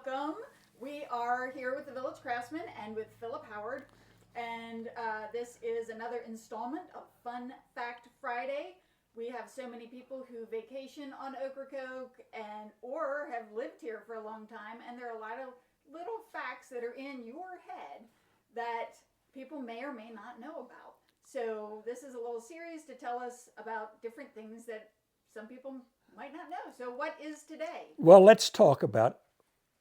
welcome. We are here with the Village Craftsmen and with Philip Howard, and this is another installment of Fun Fact Friday. We have so many people who vacation on Ocracoke or have lived here for a long time, and there are a lot of little facts that are in your head that people may or may not know about. So this is a little series to tell us about different things that some people might not know. So what is today? Well, let's talk about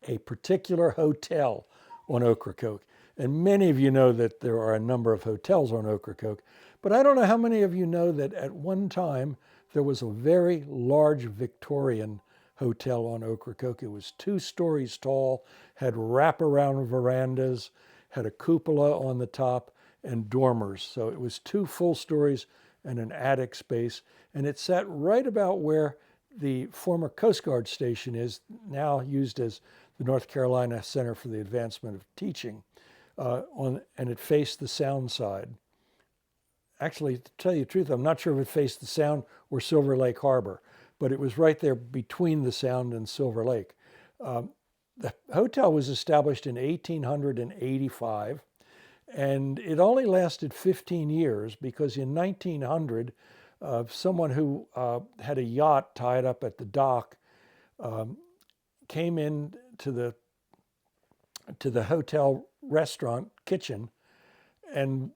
a particular hotel on Ocracoke. And many of you know that there are a number of hotels on Ocracoke, but I don't know how many of you know that at one time there was a very large Victorian hotel on Ocracoke. It was 2 stories tall, had wraparound verandas, had a cupola on the top, and dormers. So it was 2 full stories and an attic space, and it sat right about where the former Coast Guard station is, now used as the North Carolina Center for the Advancement of Teaching, and it faced the Sound side. Actually, to tell you the truth, I'm not sure if it faced the Sound or Silver Lake Harbor, but it was right there between the Sound and Silver Lake. The hotel was established in 1885, and it only lasted 15 years because in 1900, someone who had a yacht tied up at the dock came in to the hotel restaurant kitchen and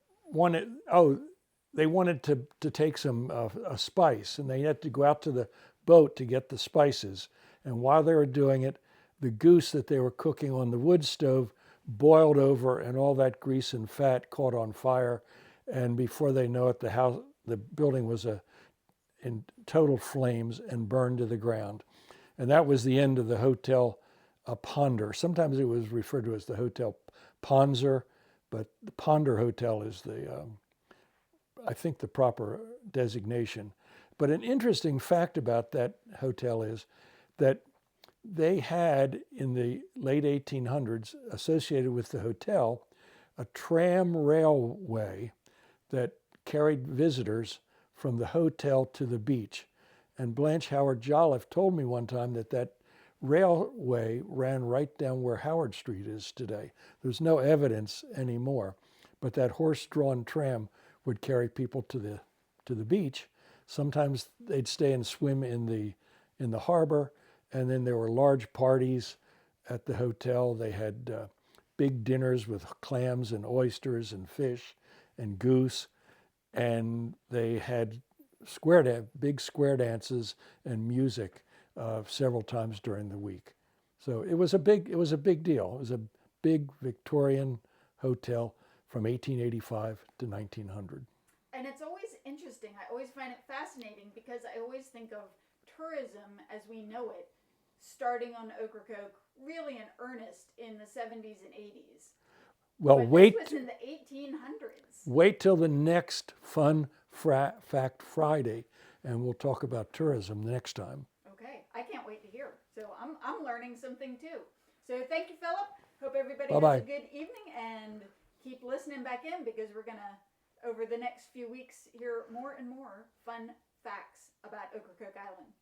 they wanted to take some a spice, and they had to go out to the boat to get the spices. And while they were doing it, the goose that they were cooking on the wood stove boiled over, and all that grease and fat caught on fire. And before they know it, the building was in total flames and burned to the ground. And that was the end of the Hotel Ponder. Sometimes it was referred to as the Hotel Ponzer, but the Ponder Hotel is I think, the proper designation. But an interesting fact about that hotel is that they had, in the late 1800s, associated with the hotel, a tram railway that carried visitors from the hotel to the beach. And Blanche Howard Jolliffe told me one time that railway ran right down where Howard Street is today. There's no evidence anymore, but that horse-drawn tram would carry people to the beach. Sometimes they'd stay and swim in the harbor, and then there were large parties at the hotel. They had big dinners with clams and oysters and fish and goose, and they had big square dances and music several times during the week. So it was a big deal. It was a big Victorian hotel from 1885 to 1900. And it's always interesting. I always find it fascinating because I always think of tourism as we know it starting on Ocracoke really in earnest in the 70s and 80s. Well, but wait. This was in the 1800s. Wait till the next Fun Fact Friday, and we'll talk about tourism next time. Okay, I can't wait to hear. So I'm learning something too. So thank you, Philip. Hope everybody Bye-bye. has a good evening, and keep listening back in because we're gonna, over the next few weeks, hear more and more fun facts about Ocracoke Island.